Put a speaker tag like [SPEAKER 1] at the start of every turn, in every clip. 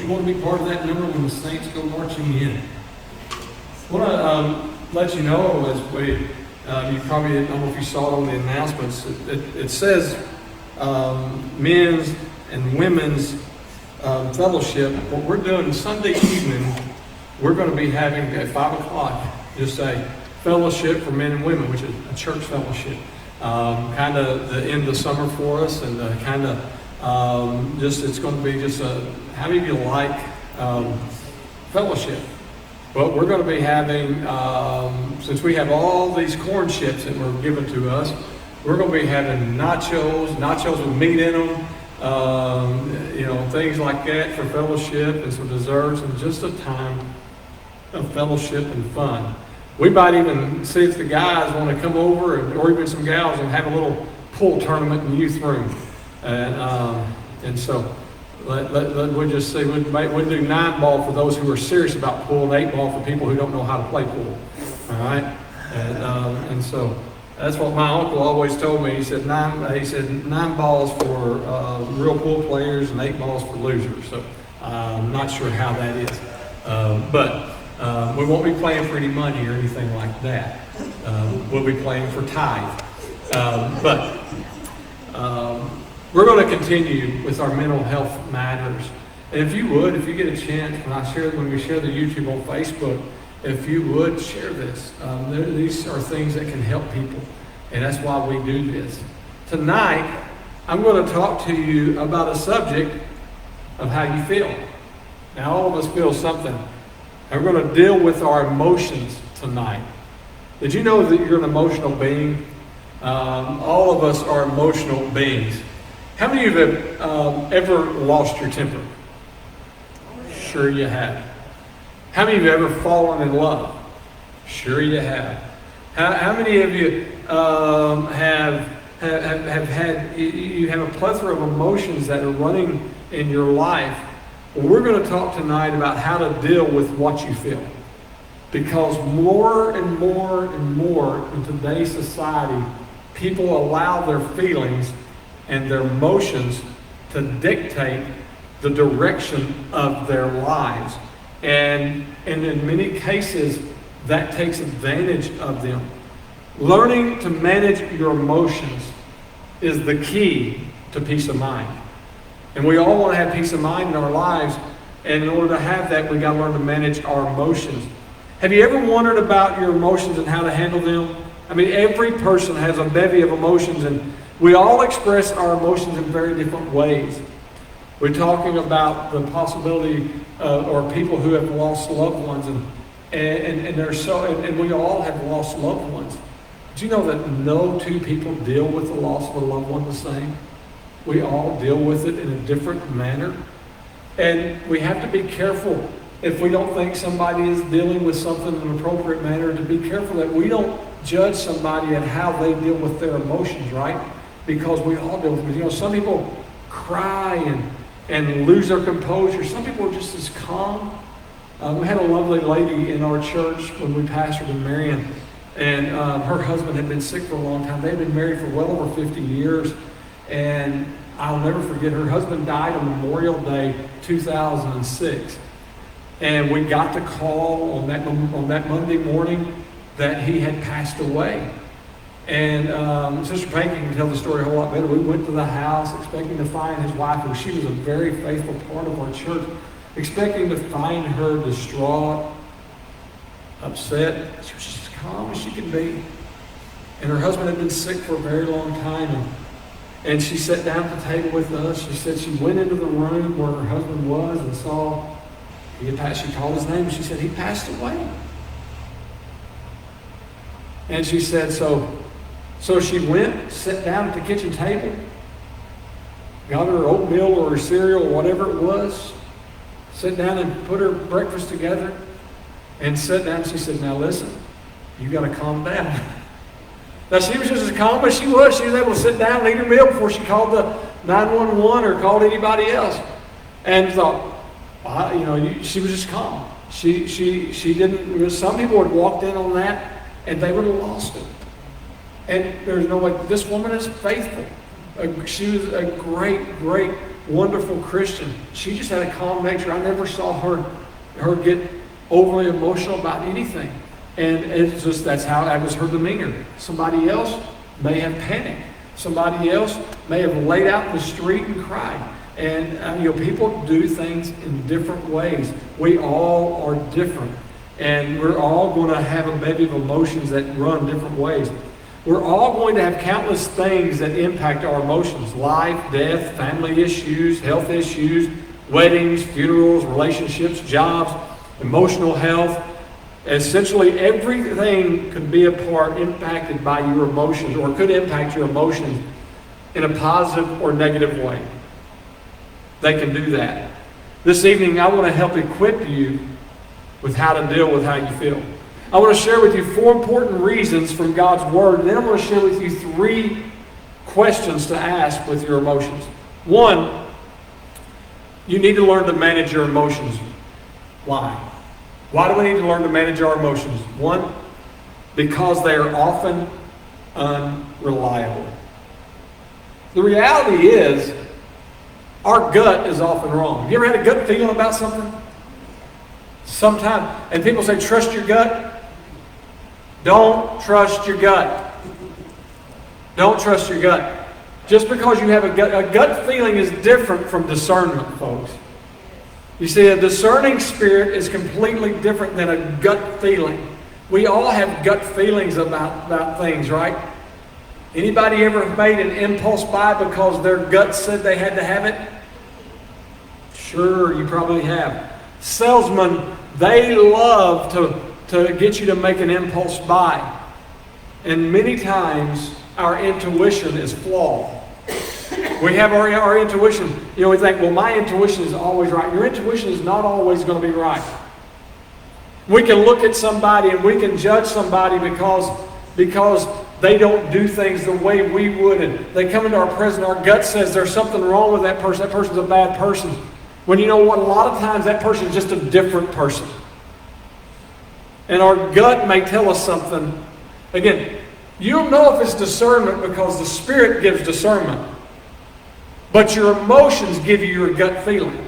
[SPEAKER 1] you want to be part of that number when the Saints go marching in? I want to let you know, as you probably didn't know if you saw it on the announcements, it says men's and women's fellowship. What we're doing Sunday evening, we're going to be having at 5 o'clock just a fellowship for men and women, which is a church fellowship. Kind of the end of summer for us, and kind of it's going to be just how do you like fellowship? Well, we're going to be having, since we have all these corn chips that were given to us, we're going to be having nachos with meat in them, things like that for fellowship, and some desserts, and just a time of fellowship and fun. We might even see if the guys want to come over, or even some gals, and have a little pool tournament in the youth room. And so we'll just see. We'll do 9-ball for those who are serious about pool, and 8-ball for people who don't know how to play pool. All right, and so that's what my uncle always told me. He said 9 balls for real pool players and 8 balls for losers. So I'm not sure how that is, but. We won't be playing for any money or anything like that. We'll be playing for tithe. But we're going to continue with our mental health matters. And if you get a chance, when we share the YouTube on Facebook, if you would share this. These are things that can help people. And that's why we do this. Tonight, I'm going to talk to you about a subject of how you feel. Now, all of us feel something. And we're going to deal with our emotions tonight. Did you know that you're an emotional being? All of us are emotional beings. How many of you have ever lost your temper? Sure you have. How many of you have ever fallen in love? Sure you have. How many of you have had a plethora of emotions that are running in your life? Well, we're going to talk tonight about how to deal with what you feel. Because more and more and more in today's society, people allow their feelings and their emotions to dictate the direction of their lives. And in many cases, that takes advantage of them. Learning to manage your emotions is the key to peace of mind. And we all want to have peace of mind in our lives. And in order to have that, we've got to learn to manage our emotions. Have you ever wondered about your emotions and how to handle them? I mean, every person has a bevy of emotions, and we all express our emotions in very different ways. We're talking about the possibility or people who have lost loved ones, and we all have lost loved ones. Do you know that no two people deal with the loss of a loved one the same? We all deal with it in a different manner. And we have to be careful, if we don't think somebody is dealing with something in an appropriate manner, to be careful that we don't judge somebody and how they deal with their emotions, right? Because we all deal with it. Some people cry and lose their composure. Some people are just as calm. We had a lovely lady in our church when we pastored in Marion, and her husband had been sick for a long time. They had been married for well over 50 years. And I'll never forget, her husband died on Memorial Day 2006. And we got the call on that Monday morning that he had passed away. And Sister Peggy can tell the story a whole lot better. We went to the house expecting to find his wife, and she was a very faithful part of our church, expecting to find her distraught, upset. She was just as calm as she could be. And her husband had been sick for a very long time. And she sat down at the table with us. She said she went into the room where her husband was and saw he had passed. She called his name and she said, he passed away. And she said, so she went, sat down at the kitchen table, got her oatmeal or her cereal or whatever it was, sat down and put her breakfast together, and sat down and she said, now listen, you got to calm down. Now, she was just as calm as she was. She was able to sit down and eat her meal before she called the 911 or called anybody else. And thought, she was just calm. She didn't, some people had walked in on that and they would have lost it. And there's no way, this woman is faithful. She was a great, great wonderful Christian. She just had a calm nature. I never saw her get overly emotional about anything. And it's just, that was her demeanor. Somebody else may have panicked. Somebody else may have laid out in the street and cried. And people do things in different ways. We all are different. And we're all going to have a bevy of emotions that run different ways. We're all going to have countless things that impact our emotions. Life, death, family issues, health issues, weddings, funerals, relationships, jobs, emotional health. Essentially, everything could be impacted by your emotions, or could impact your emotions in a positive or negative way. They can do that. This evening, I want to help equip you with how to deal with how you feel. I want to share with you 4 important reasons from God's Word, and then I'm going to share with you 3 questions to ask with your emotions. 1, you need to learn to manage your emotions. Why? Why do we need to learn to manage our emotions? 1, because they are often unreliable. The reality is, our gut is often wrong. Have you ever had a gut feeling about something? Sometimes, and people say, trust your gut. Don't trust your gut. Don't trust your gut. Just because you have a gut feeling is different from discernment, folks. You see, a discerning spirit is completely different than a gut feeling. We all have gut feelings about things, right? Anybody ever made an impulse buy because their gut said they had to have it? Sure, you probably have. Salesmen, they love to get you to make an impulse buy. And many times, our intuition is flawed. We have our intuition. We think, well, my intuition is always right. Your intuition is not always going to be right. We can look at somebody and we can judge somebody because they don't do things the way we would. And they come into our presence, our gut says there's something wrong with that person. That person's a bad person. When you know what, a lot of times that person is just a different person. And our gut may tell us something. Again, you don't know if it's discernment because the Spirit gives discernment. But your emotions give you your gut feeling.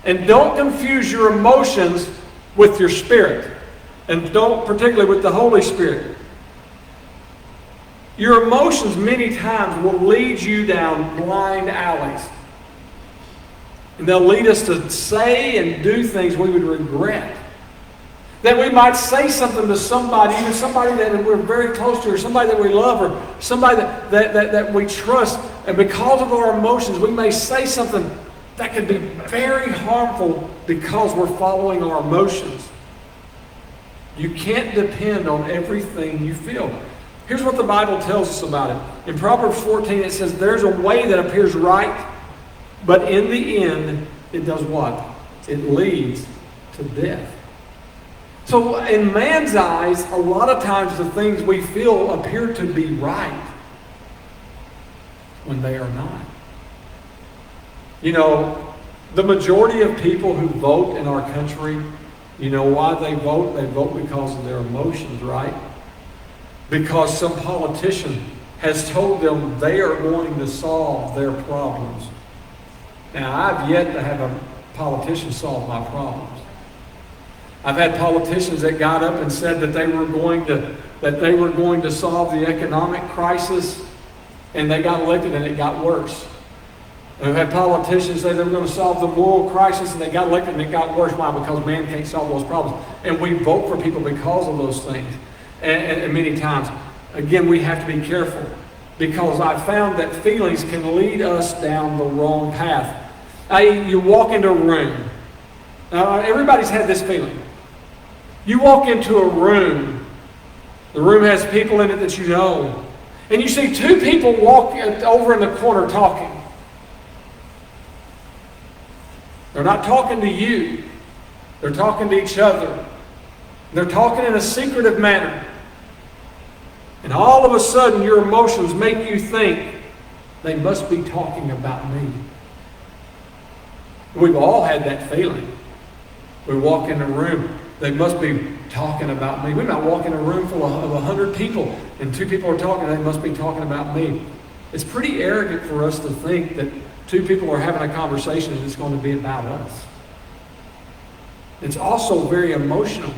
[SPEAKER 1] And don't confuse your emotions with your spirit. And don't, particularly with the Holy Spirit. Your emotions many times will lead you down blind alleys. And they'll lead us to say and do things we would regret. That we might say something to somebody, even somebody that we're very close to, or somebody that we love, or somebody that we trust. And because of our emotions, we may say something that could be very harmful because we're following our emotions. You can't depend on everything you feel. Here's what the Bible tells us about it. In Proverbs 14, it says, there's a way that appears right, but in the end, it does what? It leads to death. So in man's eyes, a lot of times the things we feel appear to be right when they are not. The majority of people who vote in our country, you know why they vote? They vote because of their emotions, right? Because some politician has told them they are going to solve their problems. Now, I've yet to have a politician solve my problems. I've had politicians that got up and said that they were going to solve the economic crisis, and they got elected and it got worse. And I've had politicians say they were going to solve the moral crisis, and they got elected and it got worse. Why? Because man can't solve those problems. And we vote for people because of those things. And many times, again, we have to be careful, because I found that feelings can lead us down the wrong path. You walk into a room. Everybody's had this feeling. You walk into a room. The room has people in it that you know. And you see 2 people walk over in the corner talking. They're not talking to you. They're talking to each other. They're talking in a secretive manner. And all of a sudden, your emotions make you think they must be talking about me. We've all had that feeling. We walk in a room, they must be talking about me. We might walk in a room full of 100 people, and 2 people are talking, they must be talking about me. It's pretty arrogant for us to think two people are having a conversation and it's going to be about us. It's also very emotional.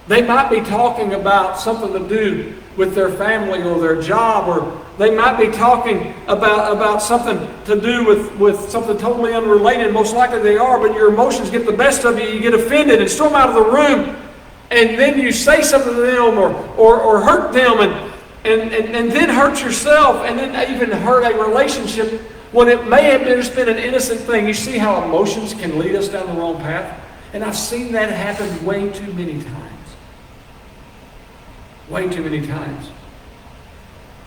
[SPEAKER 1] They might be talking about something to do with their family or their job, or they might be talking about something to do with something totally unrelated. Most likely they are, but your emotions get the best of you. You get offended and storm out of the room, and then you say something to them or hurt them and then hurt yourself, and then even hurt a relationship when it may have just been an innocent thing. You see how emotions can lead us down the wrong path? And I've seen that happen way too many times. Way too many times.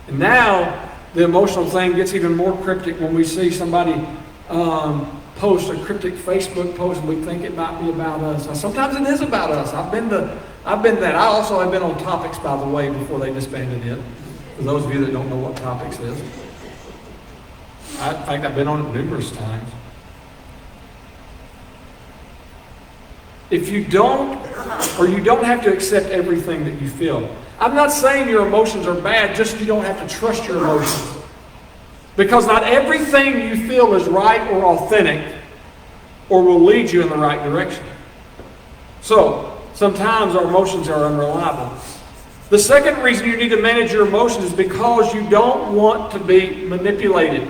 [SPEAKER 1] And now the emotional thing gets even more cryptic when we see somebody post a cryptic Facebook post and we think it might be about us. Now, sometimes it is about us. I've been that. I also have been on Topics, by the way, before they disbanded it. For those of you that don't know what Topics is. In fact, I've been on it numerous times. If you don't have to accept everything that you feel. I'm not saying your emotions are bad, just you don't have to trust your emotions. Because not everything you feel is right or authentic or will lead you in the right direction. So, sometimes our emotions are unreliable. The second reason you need to manage your emotions is because you don't want to be manipulated.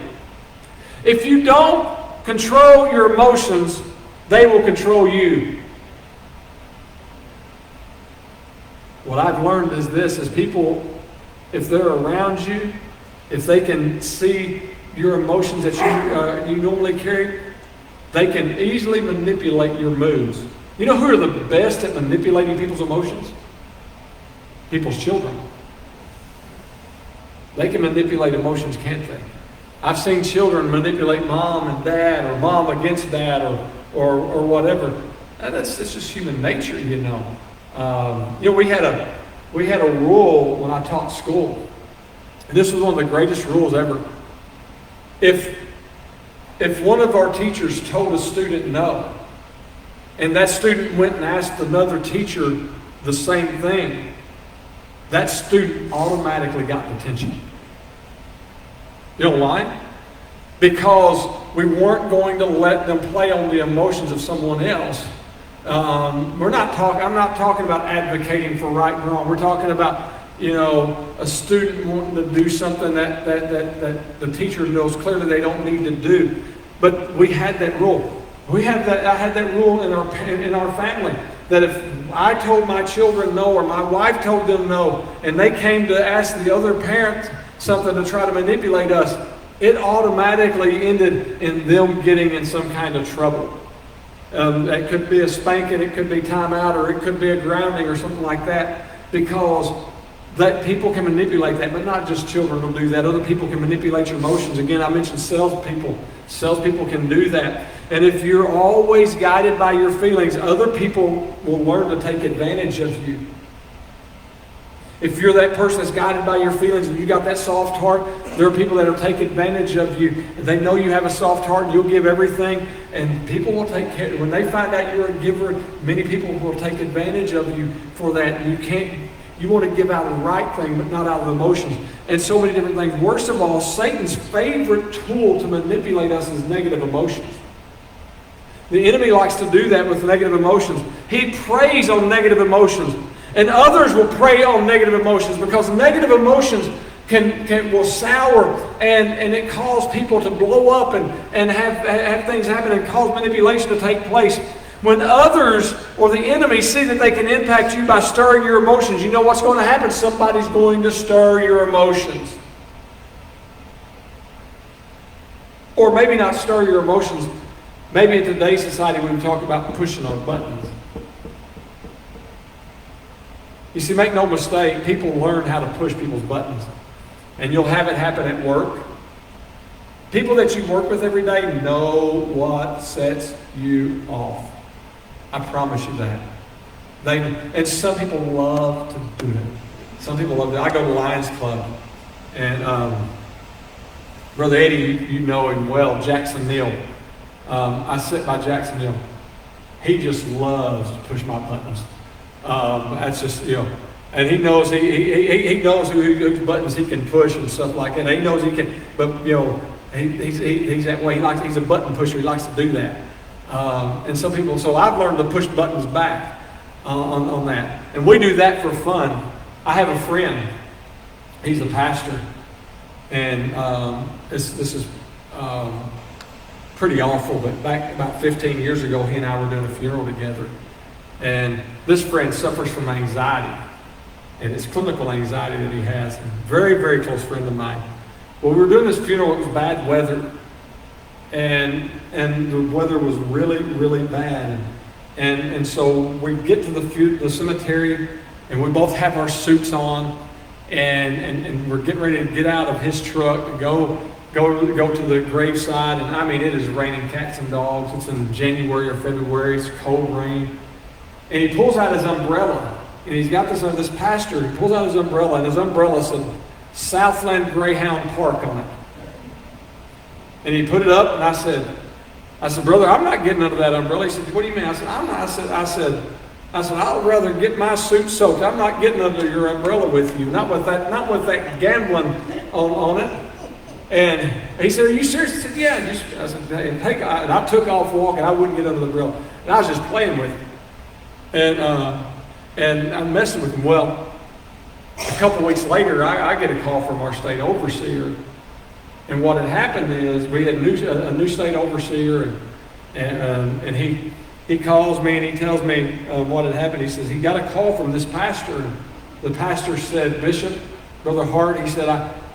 [SPEAKER 1] If you don't control your emotions, they will control you. What I've learned is this, is people, if they're around you, if they can see your emotions that you normally carry, they can easily manipulate your moods. You know who are the best at manipulating people's emotions? People's children. They can manipulate emotions, can't they? I've seen children manipulate mom and dad, or mom against dad, or whatever. And that's just human nature, you know. We had a rule when I taught school. This was one of the greatest rules ever. If one of our teachers told a student no, and that student went and asked another teacher the same thing, that student automatically got detention. You know why? Because we weren't going to let them play on the emotions of someone else. I'm not talking about advocating for right and wrong. We're talking about, a student wanting to do something that the teacher knows clearly they don't need to do. But we had that rule. I had that rule in our family, that if I told my children no, or my wife told them no, and they came to ask the other parent something to try to manipulate us, it automatically ended in them getting in some kind of trouble. It could be a spanking, it could be timeout, or it could be a grounding or something like that, because that people can manipulate that, but not just children will do that. Other people can manipulate your emotions. Again, I mentioned salespeople. Salespeople can do that. And if you're always guided by your feelings, other people will learn to take advantage of you. If you're that person that's guided by your feelings and you got that soft heart, there are people that will take advantage of you. They know you have a soft heart and you'll give everything, and people will take care. When they find out you're a giver, many people will take advantage of you for that. You want to give out the right thing, but not out of emotions. And so many different things. Worst of all, Satan's favorite tool to manipulate us is negative emotions. The enemy likes to do that with negative emotions. He preys on negative emotions. And others will prey on negative emotions, because negative emotions will sour and it causes people to blow up and have things happen and cause manipulation to take place. When others or the enemy see that they can impact you by stirring your emotions, you know what's going to happen? Somebody's going to stir your emotions. Or maybe not stir your emotions. Maybe in today's society we would talk about pushing on buttons. You see, make no mistake, people learn how to push people's buttons. And you'll have it happen at work. People that you work with every day know what sets you off. I promise you that. And some people love to do it. Some people love it. I go to Lions Club. And Brother Eddie, you know him well, Jackson Neal. I sit by Jackson Neal. He just loves to push my buttons. That's just, and he knows he knows whose buttons he can push and stuff like that. And he knows he can, but He's that way. He's a button pusher. He likes to do that. And some people, so I've learned to push buttons back on that. And we do that for fun. I have a friend. He's a pastor. And this is pretty awful, but back about 15 years ago, he and I were doing a funeral together. And this friend suffers from anxiety. And it's clinical anxiety that he has. Very, very close friend of mine. Well, we were doing this funeral. It was bad weather. And the weather was really, really bad. And so we get to the cemetery, and we both have our suits on. And we're getting ready to get out of his truck and go to the graveside. And I mean, it is raining cats and dogs. It's in January or February. It's cold rain. And he pulls out his umbrella. And he's got this pastor. He pulls out his umbrella, and his umbrella said Southland Greyhound Park on it. And he put it up, and I said, brother, I'm not getting under that umbrella. He said, what do you mean? I said, I'm not. I said, I'd rather get my suit soaked. I'm not getting under your umbrella with you. Not with that gambling on it. And he said, are you serious? I said, yeah. I said, hey, and I took off walking. I wouldn't get under the umbrella. And I was just playing with him. And I'm messing with him. Well, a couple weeks later, I get a call from our state overseer. And what had happened is we had a new state overseer, and he calls me and he tells me what had happened. He says he got a call from this pastor. And the pastor said, Bishop, Brother Hart, he said,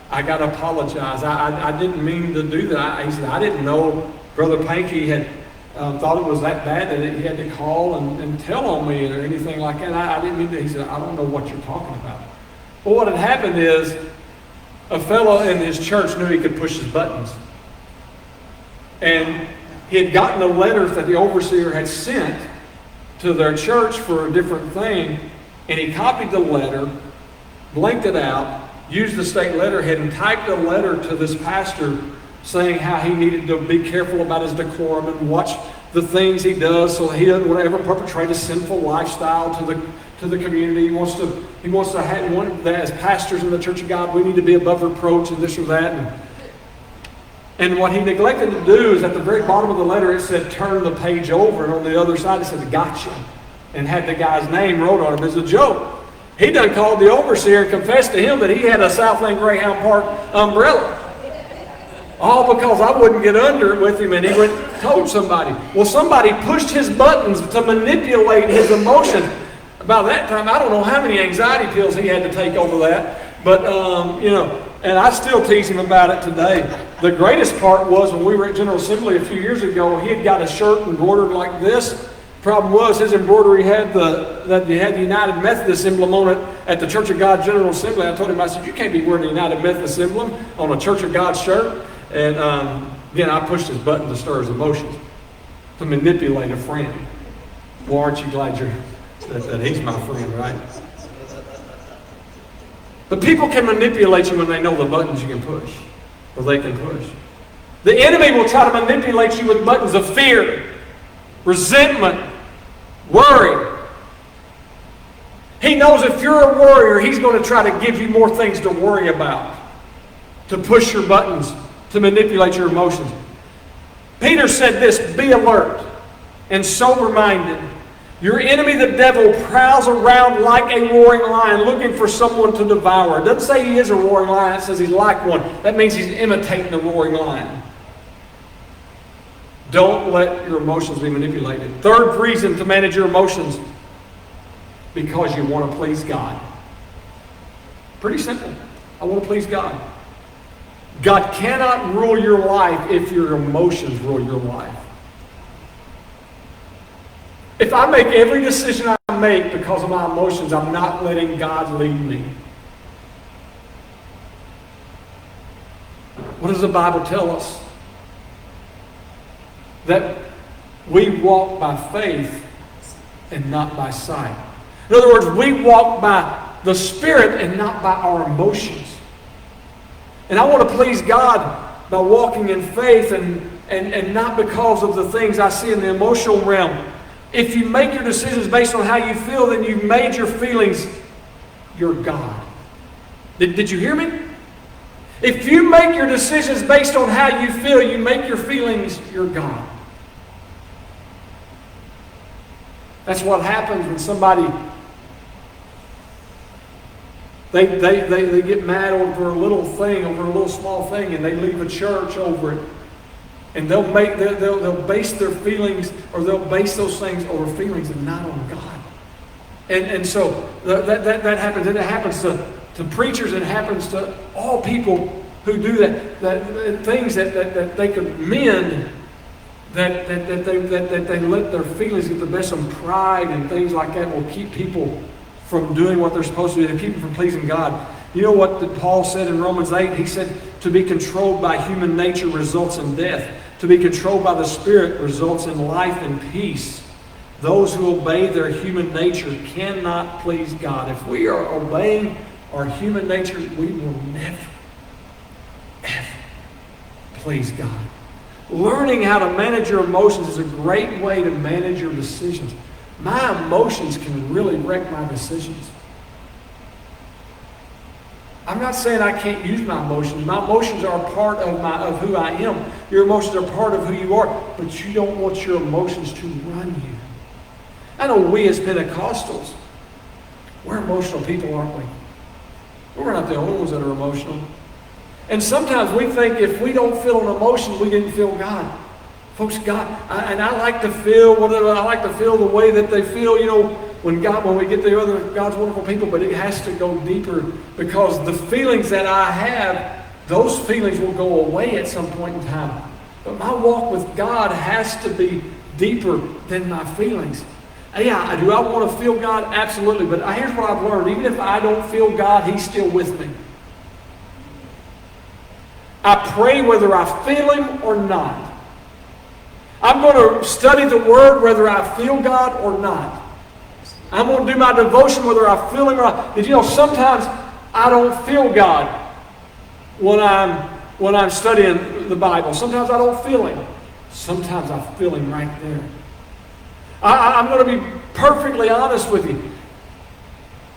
[SPEAKER 1] I got to apologize. I didn't mean to do that. He said, I didn't know Brother Pankey had thought it was that bad that he had to call and tell on me or anything like that. I didn't mean to. He said, I don't know what you're talking about. But what had happened is a fellow in his church knew he could push his buttons. And he had gotten the letters that the overseer had sent to their church for a different thing, and he copied the letter, blanked it out, used the state letterhead, and typed a letter to this pastor saying how he needed to be careful about his decorum and watch the things he does so he doesn't ever perpetrate a sinful lifestyle to the community. He wants to have one that as pastors in the Church of God, we need to be above reproach and this or that. And what he neglected to do is at the very bottom of the letter, it said, turn the page over. And on the other side, it said, gotcha. And had the guy's name wrote on it as a joke. He done called the overseer and confessed to him that he had a Southland Greyhound Park umbrella. All because I wouldn't get under it with him, and he went and told somebody. Well, somebody pushed his buttons to manipulate his emotions. About that time, I don't know how many anxiety pills he had to take over that. But, and I still tease him about it today. The greatest part was when we were at General Assembly a few years ago, he had got a shirt embroidered like this. Problem was, his embroidery had the United Methodist emblem on it at the Church of God General Assembly. I told him, I said, you can't be wearing the United Methodist emblem on a Church of God shirt. And again, I pushed his button to stir his emotions, to manipulate a friend. Well, aren't you glad that he's my friend, right? But people can manipulate you when they know the buttons you can push, or they can push. The enemy will try to manipulate you with buttons of fear, resentment, worry. He knows if you're a worrier, he's going to try to give you more things to worry about, to push your buttons, to manipulate your emotions. Peter said this, be alert and sober-minded. Your enemy, the devil, prowls around like a roaring lion looking for someone to devour. It doesn't say he is a roaring lion, it says he's like one. That means he's imitating the roaring lion. Don't let your emotions be manipulated. Third reason to manage your emotions, because you want to please God. Pretty simple. I want to please God. God cannot rule your life if your emotions rule your life. If I make every decision I make because of my emotions, I'm not letting God lead me. What does the Bible tell us? That we walk by faith and not by sight. In other words, we walk by the Spirit and not by our emotions. And I want to please God by walking in faith and not because of the things I see in the emotional realm. If you make your decisions based on how you feel, then you've made your feelings your God. Did you hear me? If you make your decisions based on how you feel, you make your feelings your God. That's what happens when somebody they get mad over a little thing, over a little small thing, and they leave a church over it. And they'll base their feelings, or they'll base those things over feelings and not on God. And so that happens. And it happens to preachers. It happens to all people who do that things that they could mend. That they let their feelings get the best of them. Pride and things like that will keep people from doing what they're supposed to do, and keep them from pleasing God. You know what Paul said in Romans 8? He said, to be controlled by human nature results in death. To be controlled by the Spirit results in life and peace. Those who obey their human nature cannot please God. If we are obeying our human nature, we will never, ever please God. Learning how to manage your emotions is a great way to manage your decisions. My emotions can really wreck my decisions. I'm not saying I can't use my emotions. My emotions are a part of who I am. Your emotions are part of who you are, but you don't want your emotions to run you. I know we as Pentecostals, we're emotional people, aren't we? We're not the only ones that are emotional. And sometimes we think if we don't feel an emotion, we didn't feel God. Folks, God, I like to feel whatever. I like to feel the way that they feel, when we get the other God's wonderful people, but it has to go deeper, because the feelings that I have, those feelings will go away at some point in time. But my walk with God has to be deeper than my feelings. Yeah, do I want to feel God? Absolutely. But here's what I've learned. Even if I don't feel God, He's still with me. I pray whether I feel Him or not. I'm going to study the Word whether I feel God or not. I'm going to do my devotion whether I feel Him or not. Did you know sometimes I don't feel God when I'm studying the Bible? Sometimes I don't feel Him. Sometimes I feel Him right there. I'm going to be perfectly honest with you.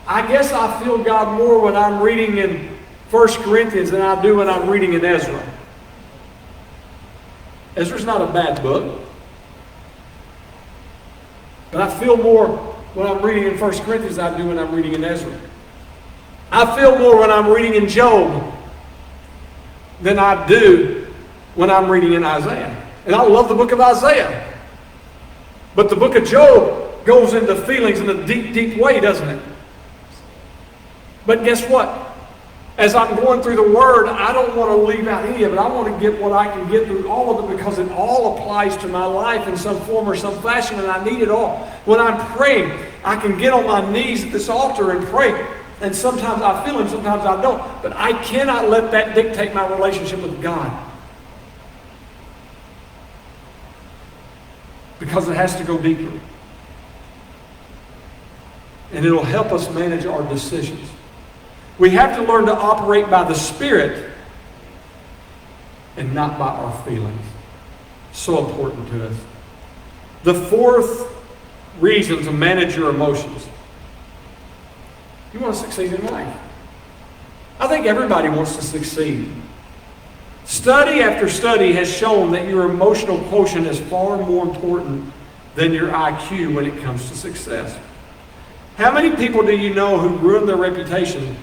[SPEAKER 1] I guess I feel God more when I'm reading in 1 Corinthians than I do when I'm reading in Ezra. Ezra's not a bad book. But I feel more when I'm reading in 1 Corinthians than I do when I'm reading in Ezra. I feel more when I'm reading in Job than I do when I'm reading in Isaiah. And I love the book of Isaiah. But the book of Job goes into feelings in a deep, deep way, doesn't it? But guess what? As I'm going through the Word, I don't want to leave out any of it. I want to get what I can get through all of it, because it all applies to my life in some form or some fashion, and I need it all. When I'm praying, I can get on my knees at this altar and pray. And sometimes I feel Him, sometimes I don't. But I cannot let that dictate my relationship with God. Because it has to go deeper. And it'll help us manage our decisions. We have to learn to operate by the Spirit and not by our feelings. So important to us. The fourth reason to manage your emotions. You want to succeed in life. I think everybody wants to succeed. Study after study has shown that your emotional quotient is far more important than your IQ when it comes to success. How many people do you know who ruined their reputation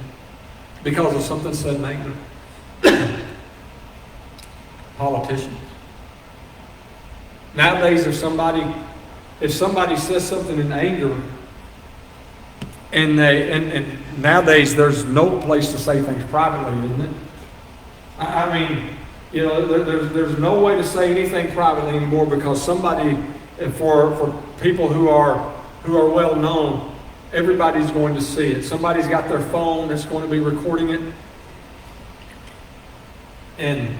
[SPEAKER 1] because of something said in anger? Politicians. Nowadays, if somebody says something in anger, and nowadays there's no place to say things privately, isn't it? I mean, there's no way to say anything privately anymore, because somebody, for people who are well known, everybody's going to see it. Somebody's got their phone that's going to be recording it. And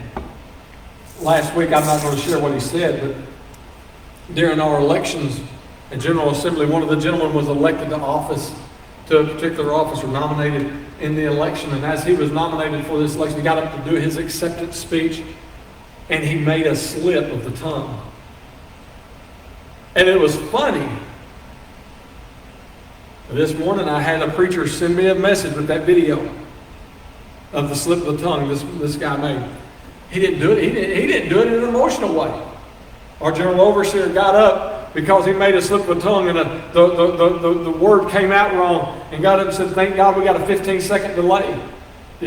[SPEAKER 1] last week, I'm not going to share what he said, but during our elections in General Assembly, one of the gentlemen was elected to office, to a particular office, or nominated in the election. And as he was nominated for this election, he got up to do his acceptance speech, and he made a slip of the tongue. And it was funny. This morning I had a preacher send me a message with that video. of the slip of the tongue this guy made. He didn't do it. He didn't do it in an emotional way. Our general overseer got up because he made a slip of the tongue and the word came out wrong, and got up and said, "Thank God we got a 15-second delay,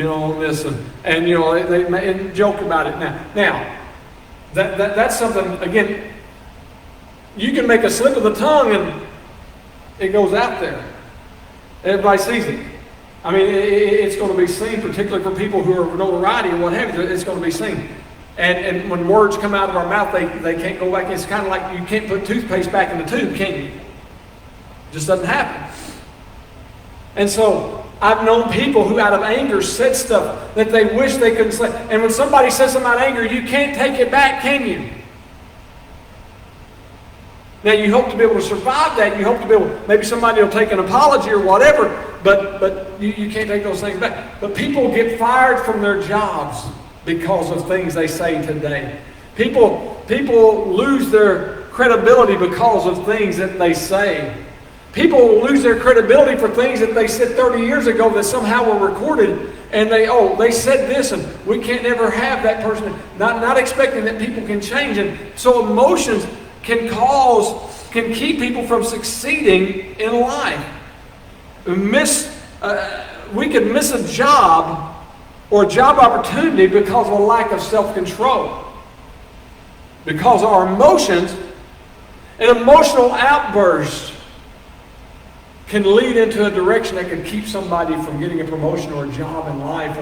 [SPEAKER 1] on this," and they joke about it now. That's something, again, you can make a slip of the tongue and it goes out there. Everybody sees it. I mean, it's going to be seen, particularly for people who are notoriety or what have you. It's going to be seen. And when words come out of our mouth, they can't go back. It's kind of like you can't put toothpaste back in the tube, can you? It just doesn't happen. And so I've known people who out of anger said stuff that they wish they couldn't say. And when somebody says something out of anger, you can't take it back, can you? Now, you hope to be able to survive that. You hope to be able, maybe somebody will take an apology or whatever, but you can't take those things back. But people get fired from their jobs because of things they say today. People lose their credibility because of things that they say. People lose their credibility for things that they said 30 years ago that somehow were recorded, and they said this, and we can't never have that person, not expecting that people can change. And so emotions can keep people from succeeding in life. We could miss a job or a job opportunity because of a lack of self-control. Because our emotions, an emotional outburst can lead into a direction that could keep somebody from getting a promotion or a job in life,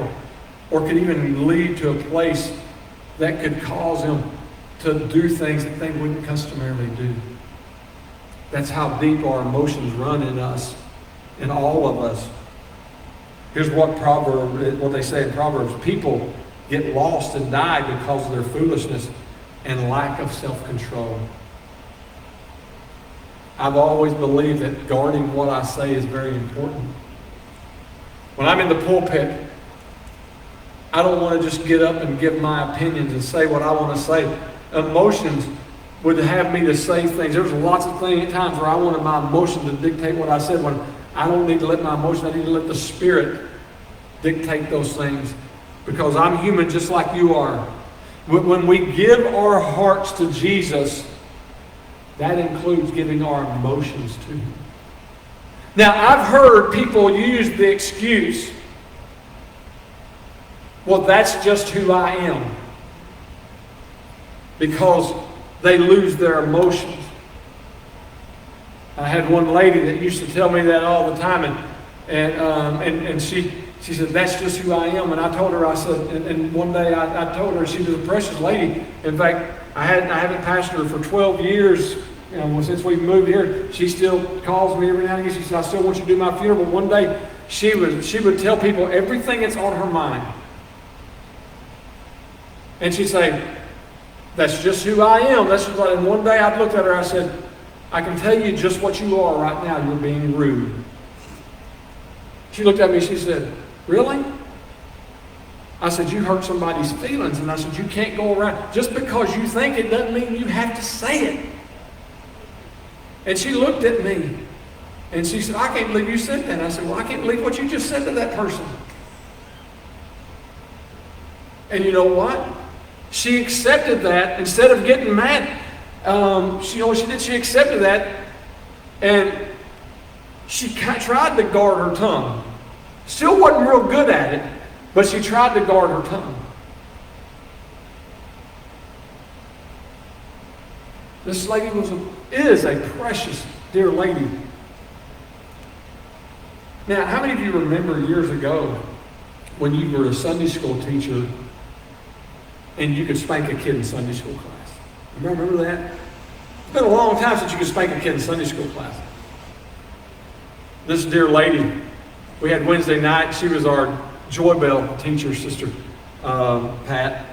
[SPEAKER 1] or could even lead to a place that could cause them to do things that they wouldn't customarily do. That's how deep our emotions run in us, in all of us. Here's what they say in Proverbs: people get lost and die because of their foolishness and lack of self-control. I've always believed that guarding what I say is very important. When I'm in the pulpit, I don't want to just get up and give my opinions and say what I want to say. Emotions would have me to say things. There's lots of times where I wanted my emotion to dictate what I said, when I don't need to let my emotion, I need to let the Spirit dictate those things, because I'm human just like you are. When we give our hearts to Jesus, that includes giving our emotions to Him. Now, I've heard people use the excuse, well, that's just who I am, because they lose their emotions. I had one lady that used to tell me that all the time, and she said, that's just who I am. And I told her, I said, and one day I told her, she was a precious lady. In fact, I haven't pastored her for 12 years. Since we moved here, she still calls me every now and again. She said, I still want you to do my funeral. But one day, she would tell people everything that's on her mind. And she'd say, that's just who I am. And one day I looked at her, I said, I can tell you just what you are right now. You're being rude. She looked at me, she said, really? I said, you hurt somebody's feelings. And I said, you can't go around. Just because you think it doesn't mean you have to say it. And she looked at me and she said, I can't believe you said that. I said, well, I can't believe what you just said to that person. And you know what? She accepted that instead of getting mad. She accepted that, and she tried to guard her tongue. Still wasn't real good at it, but she tried to guard her tongue. This lady is a precious, dear lady. Now, how many of you remember years ago when you were a Sunday school teacher and you could spank a kid in Sunday school class? Remember that? It's been a long time since you could spank a kid in Sunday school class. This dear lady, we had Wednesday night. She was our Joy Bell teacher, Sister Pat.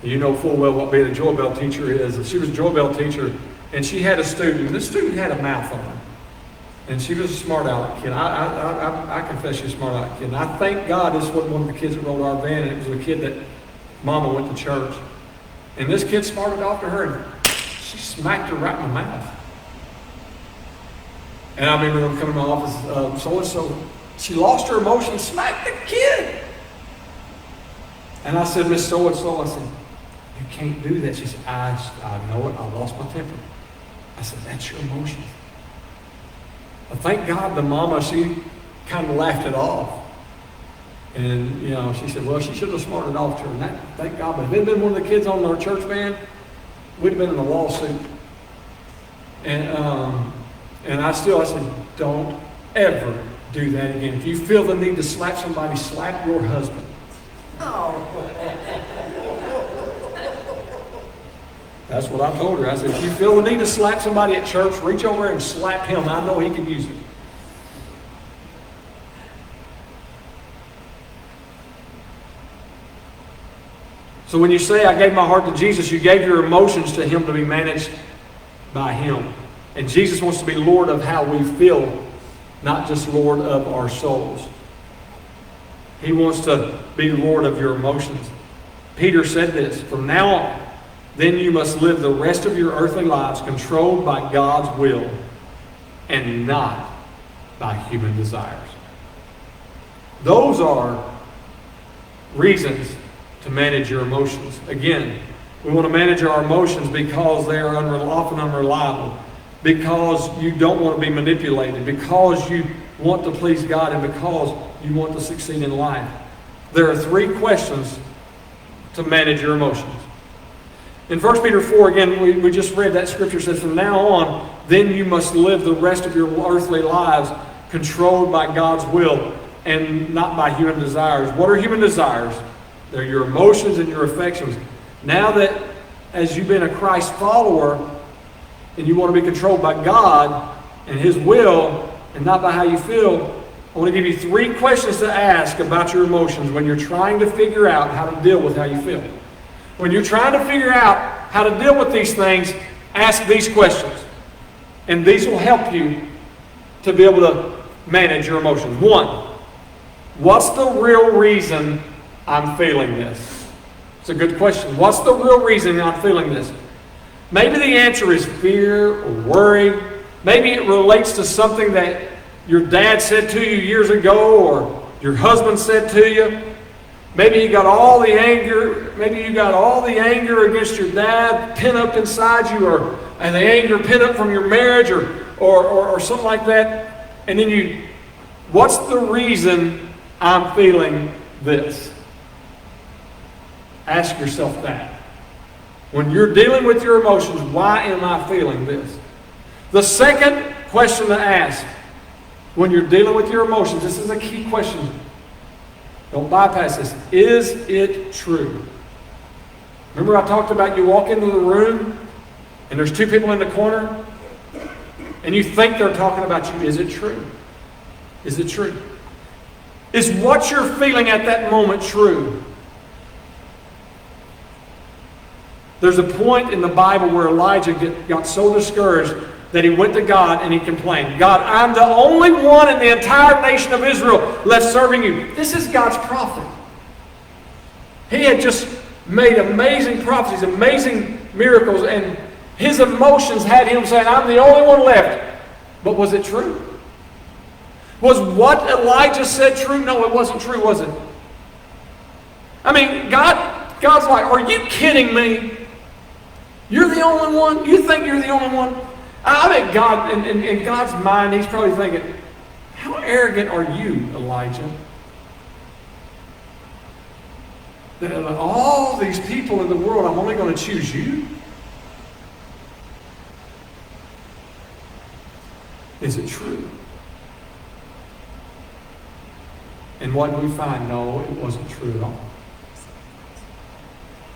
[SPEAKER 1] You know full well what being a Joy Bell teacher is. She was a Joy Bell teacher, and she had a student. This student had a mouth on her. And she was a smart aleck kid. I confess she's a smart aleck kid. And I thank God this wasn't one of the kids that rode our van, and it was a kid that Mama went to church. And this kid smarted off to her, and she smacked her right in the mouth. And I remember them coming to my office, so-and-so, she lost her emotion, smacked the kid. And I said, Miss So-and-so, I said, you can't do that. She said, I know it. I lost my temper. I said, that's your emotion. Well, thank God the mama, she kind of laughed it off. And, she said, well, she should have smarted off to her. And that, thank God. But if it had been one of the kids on our church band, we'd have been in a lawsuit. And I said, don't ever do that again. If you feel the need to slap somebody, slap your husband. That's what I told her. I said, if you feel the need to slap somebody at church, reach over and slap him. I know he can use it. So when you say, I gave my heart to Jesus, you gave your emotions to Him to be managed by Him. And Jesus wants to be Lord of how we feel, not just Lord of our souls. He wants to be Lord of your emotions. Peter said this, from now on, then you must live the rest of your earthly lives controlled by God's will and not by human desires. Those are reasons to manage your emotions. Again, we want to manage our emotions because they are often unreliable, because you don't want to be manipulated, because you want to please God, and because you want to succeed in life. There are 3 questions to manage your emotions. In 1 Peter 4, again, we just read that scripture says, from now on, then you must live the rest of your earthly lives controlled by God's will and not by human desires. What are human desires? They're your emotions and your affections. Now that as you've been a Christ follower and you want to be controlled by God and His will and not by how you feel, I want to give you 3 questions to ask about your emotions when you're trying to figure out how to deal with how you feel. When you're trying to figure out how to deal with these things, ask these questions. And these will help you to be able to manage your emotions. 1, what's the real reason I'm feeling this? It's a good question. What's the real reason I'm feeling this? Maybe the answer is fear or worry. Maybe it relates to something that your dad said to you years ago or your husband said to you. Maybe you got all the anger. Maybe you got all the anger against your dad pent up inside you, and the anger pent up from your marriage, or something like that. And then what's the reason I'm feeling this? Ask yourself that. When you're dealing with your emotions, why am I feeling this? The second question to ask when you're dealing with your emotions, this is a key question. Don't bypass this. Is it true? Remember I talked about you walk into the room and there's 2 people in the corner and you think they're talking about you. Is it true? Is it true? Is what you're feeling at that moment true? There's a point in the Bible where Elijah got so discouraged that he went to God and he complained, God, I'm the only one in the entire nation of Israel left serving you. This is God's prophet. He had just made amazing prophecies, amazing miracles, and his emotions had him saying, I'm the only one left. But was it true? Was what Elijah said true? No, it wasn't true, was it? I mean, God's like, are you kidding me? You're the only one? You think you're the only one? I bet God, in God's mind, He's probably thinking, how arrogant are you, Elijah? That of all these people in the world, I'm only going to choose you? Is it true? And what do we find? No, it wasn't true at all.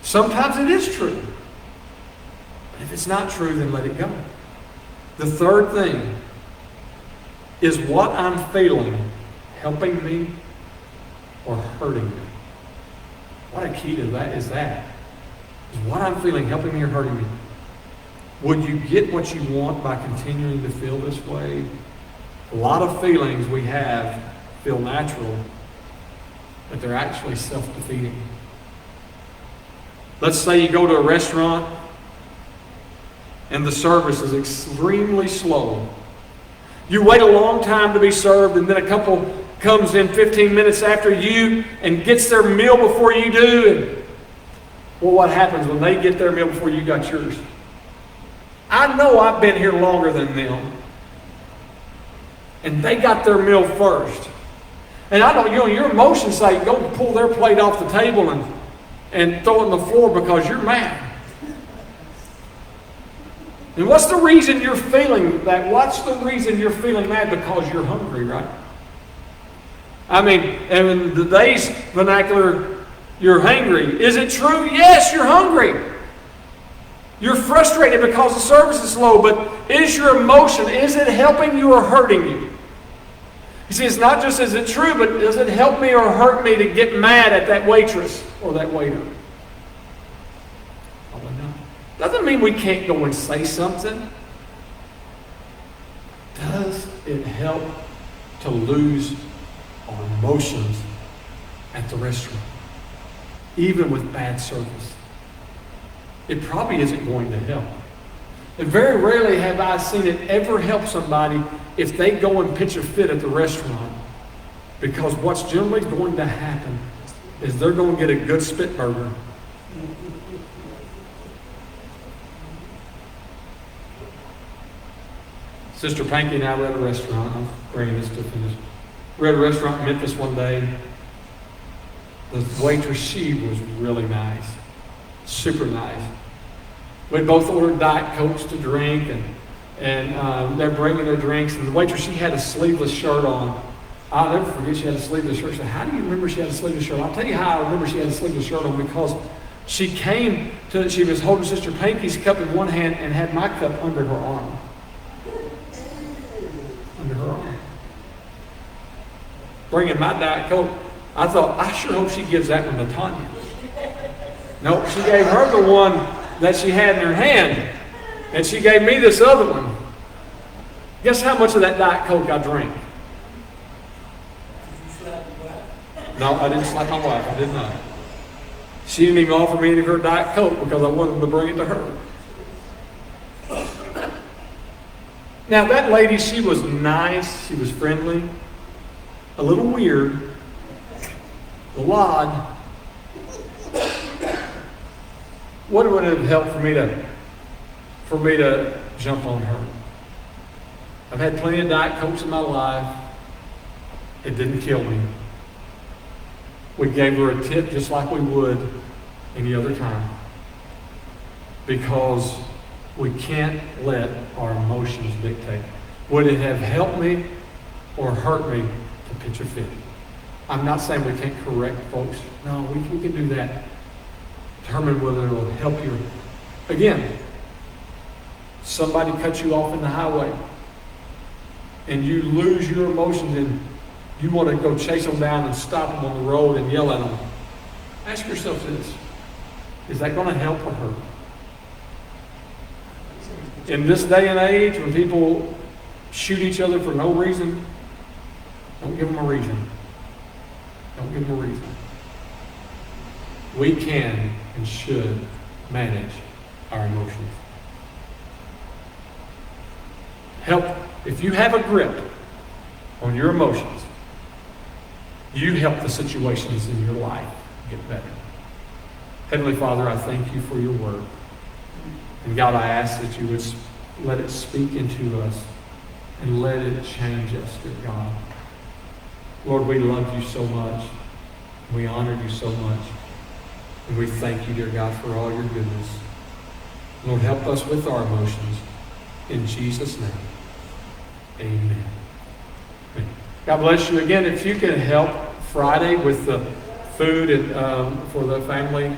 [SPEAKER 1] Sometimes it is true. But if it's not true, then let it go. The third thing is what I'm feeling helping me or hurting me? What a key to that is that. Is what I'm feeling helping me or hurting me? Would you get what you want by continuing to feel this way? A lot of feelings we have feel natural, but they're actually self-defeating. Let's say you go to a restaurant and the service is extremely slow. You wait a long time to be served, and then a couple comes in 15 minutes after you and gets their meal before you do. And, well, what happens when they get their meal before you got yours? I know I've been here longer than them. And they got their meal first. And I don't, your emotions say, go pull their plate off the table and throw it on the floor because you're mad. And what's the reason you're feeling that? What's the reason you're feeling mad? Because you're hungry, right? I mean, and in today's vernacular, you're hangry. Is it true? Yes, you're hungry. You're frustrated because the service is slow, but is your emotion, is it helping you or hurting you? You see, it's not just is it true, but does it help me or hurt me to get mad at that waitress or that waiter? Probably not. Doesn't mean we can't go and say something. Does it help to lose our emotions at the restaurant, even with bad service? It probably isn't going to help. And very rarely have I seen it ever help somebody if they go and pitch a fit at the restaurant, because what's generally going to happen is they're going to get a good spit burger. Sister Panky and I were at a restaurant. I'm bringing this to finish. We were at a restaurant in Memphis one day. The waitress, she was really nice. Super nice. We both ordered Diet Cokes to drink, and they're bringing their drinks. And the waitress, she had a sleeveless shirt on. I'll never forget she had a sleeveless shirt. She said, how do you remember she had a sleeveless shirt on? I'll tell you how I remember she had a sleeveless shirt on, because she was holding Sister Panky's cup in one hand and had my cup under her arm. Under her arm. Bringing my Diet Coke. I thought, I sure hope she gives that one to Tanya. No, she gave her the one that she had in her hand. And she gave me this other one. Guess how much of that Diet Coke I drank? No, I didn't slap my wife. I did not. She didn't even offer me any of her Diet Coke because I wanted to bring it to her. Now, that lady, she was nice. She was friendly. A little weird. A little odd. What would it have helped for me to jump on her? I've had plenty of Diet Cokes in my life. It didn't kill me. We gave her a tip just like we would any other time, because we can't let our emotions dictate. Would it have helped me or hurt me to pitch a fit? I'm not saying we can't correct folks. No, we can do that. Determine whether it will help you. Again, somebody cuts you off in the highway and you lose your emotions and you want to go chase them down and stop them on the road and yell at them. Ask yourself this. Is that going to help or hurt? In this day and age, when people shoot each other for no reason, don't give them a reason. Don't give them a reason. We can and should manage our emotions. Help. If you have a grip on your emotions, you help the situations in your life get better. Heavenly Father, I thank you for your word. And God, I ask that you would let it speak into us and let it change us, dear God. Lord, we love you so much. We honor you so much. And we thank you, dear God, for all your goodness. Lord, help us with our emotions. In Jesus' name, amen. God bless you. Again, if you can help Friday with the food and for the family,